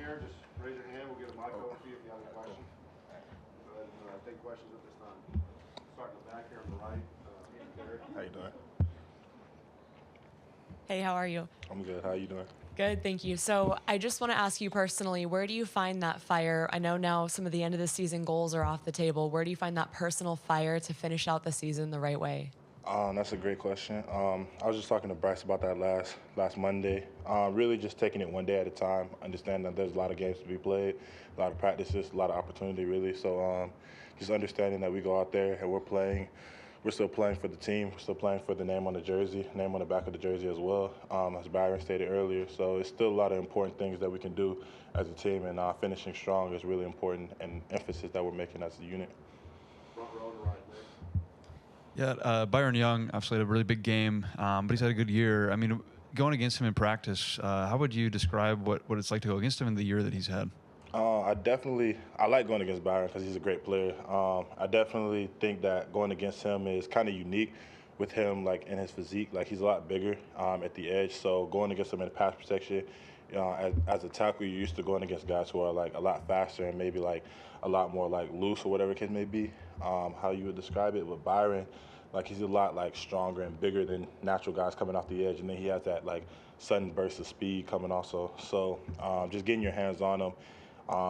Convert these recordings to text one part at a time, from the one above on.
here, just raise your hand. We'll get a mic over to you if you have a question. Go ahead and take questions at this time. Starting in the back here on the right. How you doing? Hey, how are you? I'm good. How you doing? Good, thank you. So I just want to ask you personally, where do you find that fire? I know now some of the end of the season goals are off the table. Where do you find that personal fire to finish out the season the right way? That's a great question. I was just talking to Bryce about that last Monday. Really just taking it one day at a time, understanding that there's a lot of games to be played, a lot of practices, a lot of opportunity really. So just understanding that we go out there and we're still playing for the team, we're still playing for the name on the jersey, name on the back of the jersey as well, as Byron stated earlier. So it's still a lot of important things that we can do as a team, and finishing strong is really important, and emphasis that we're making as a unit. Front row to right, Nick. Yeah, Byron Young obviously had a really big game, but he's had a good year. I mean, going against him in practice, how would you describe what it's like to go against him in the year that he's had? I like going against Byron because he's a great player. I definitely think that going against him is kind of unique with him, like in his physique. Like he's a lot bigger at the edge, so going against him in pass protection, as a tackle, you're used to going against guys who are like a lot faster and maybe like a lot more like loose or whatever the case may be, how you would describe it. With Byron, like he's a lot like stronger and bigger than natural guys coming off the edge, and then he has that like sudden burst of speed coming also. So just getting your hands on him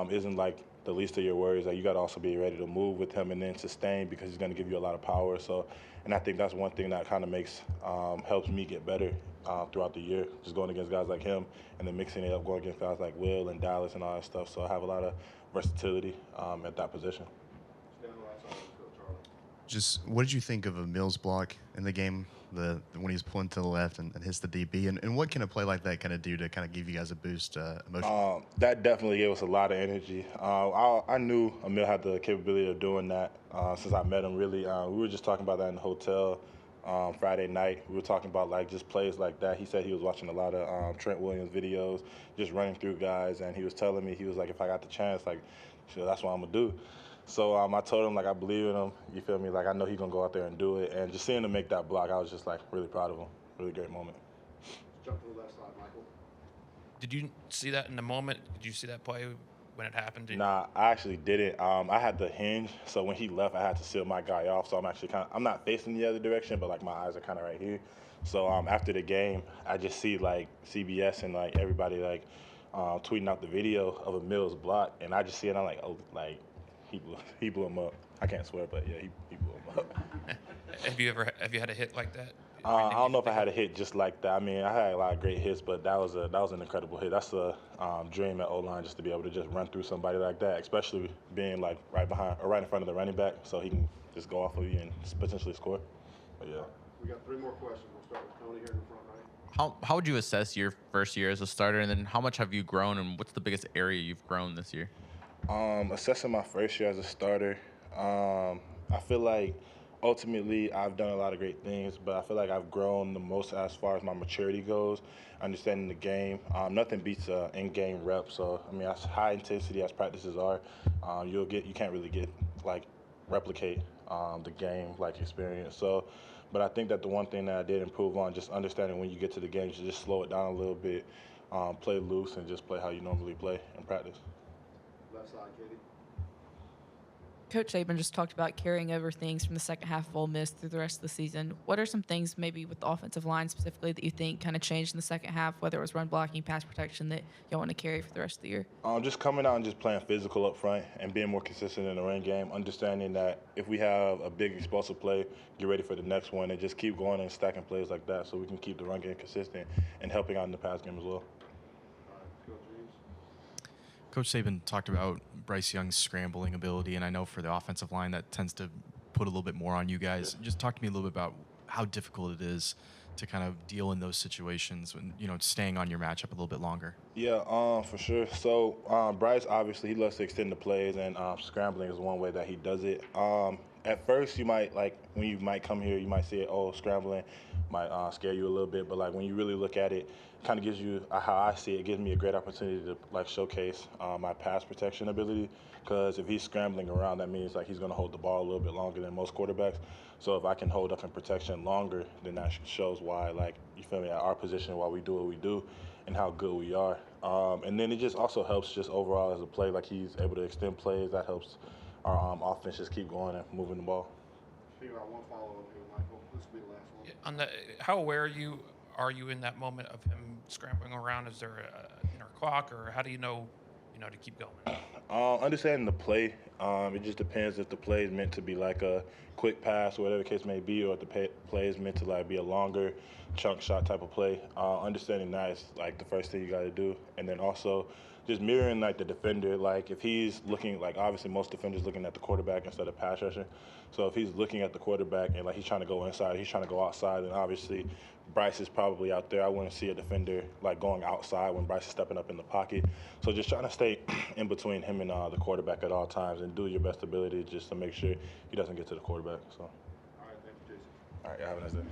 isn't like the least of your worries. Like you got to also be ready to move with him and then sustain, because he's going to give you a lot of power. So, and I think that's one thing that kind of helps me get better throughout the year, just going against guys like him and then mixing it up, going against guys like Will and Dallas and all that stuff. So I have a lot of versatility at that position. Stand on the right side. Let's go, Charlie. Just what did you think of Emil's block in the game, when he's pulling to the left and hits the DB, and what can a play like that kind of do to kind of give you guys a boost emotionally? That definitely gave us a lot of energy. I knew Emil had the capability of doing that since I met him. Really, we were just talking about that in the hotel Friday night. We were talking about like just plays like that. He said he was watching a lot of Trent Williams videos, just running through guys, and he was telling me, he was like, if I got the chance, like, sure, that's what I'm gonna do. So I told him, like, I believe in him. You feel me? Like, I know he's going to go out there and do it. And just seeing him make that block, I was just, like, really proud of him. Really great moment. Let's jump to the left side, Michael. Did you see that in the moment? Did you see that play when it happened? Nah, I actually didn't. I had the hinge, so when he left, I had to seal my guy off. So I'm actually I'm not facing the other direction, but, like, my eyes are kind of right here. So after the game, I just see, like, CBS and, like, everybody, like, tweeting out the video of Emil's block. And I just see it, and I'm like, oh, like, he blew him up. I can't swear, but yeah, he blew him up. Have you had a hit like that? I don't know if I had a hit just like that. I mean, I had a lot of great hits, but that was an incredible hit. That's a dream at O-line, just to be able to just run through somebody like that, especially being like right behind or right in front of the running back, so he can just go off of you and potentially score. But yeah. We got 3 more questions. We'll start with Tony here in the front right. How would you assess your first year as a starter, and then how much have you grown, and what's the biggest area you've grown this year? Assessing my first year as a starter, I feel like ultimately I've done a lot of great things, but I feel like I've grown the most as far as my maturity goes, understanding the game. Nothing beats in-game rep. So I mean, as high intensity as practices are, you can't really replicate the game like experience. So, but I think that the one thing that I did improve on, just understanding when you get to the game, you just slow it down a little bit, play loose, and just play how you normally play in practice. Left side, Katie. Coach Saban just talked about carrying over things from the second half of Ole Miss through the rest of the season. What are some things maybe with the offensive line specifically that you think kind of changed in the second half, whether it was run blocking, pass protection, that y'all want to carry for the rest of the year? Just coming out and just playing physical up front and being more consistent in the run game, understanding that if we have a big explosive play, get ready for the next one, and just keep going and stacking plays like that so we can keep the run game consistent and helping out in the pass game as well. Coach Saban talked about Bryce Young's scrambling ability, and I know for the offensive line that tends to put a little bit more on you guys. Just talk to me a little bit about how difficult it is to kind of deal in those situations when, staying on your matchup a little bit longer. Yeah, for sure. So Bryce, obviously, he loves to extend the plays, and scrambling is one way that he does it. At first, you might, when you might come here, you might see it, scrambling might scare you a little bit, but, when you really look at it, kind of gives you, how I see it, gives me a great opportunity to, showcase my pass protection ability, because if he's scrambling around, that means, he's going to hold the ball a little bit longer than most quarterbacks. So if I can hold up in protection longer, then that shows why, you feel me, at our position, why we do what we do and how good we are. And then it just also helps just overall as a play, like he's able to extend plays. That helps our offense just keep going and moving the ball. Figure out one follow-up here, Michael. This will be the last one. On the, how aware are you in that moment of him scrambling around? Is there a inner clock, or how do you know to keep going? Understanding the play, it just depends if the play is meant to be like a quick pass or whatever the case may be, or if the play is meant to like be a longer chunk shot type of play. Understanding that is like the first thing you got to do, and then also just mirroring like the defender. Like if he's looking, like obviously most defenders looking at the quarterback instead of pass rushing. So if he's looking at the quarterback and like he's trying to go inside, he's trying to go outside, then obviously Bryce is probably out there. I wouldn't see a defender like going outside when Bryce is stepping up in the pocket. So just trying to stay in between him and the quarterback at all times and do your best ability just to make sure he doesn't get to the quarterback. So. All right, thank you, Jason. All right, have a nice day.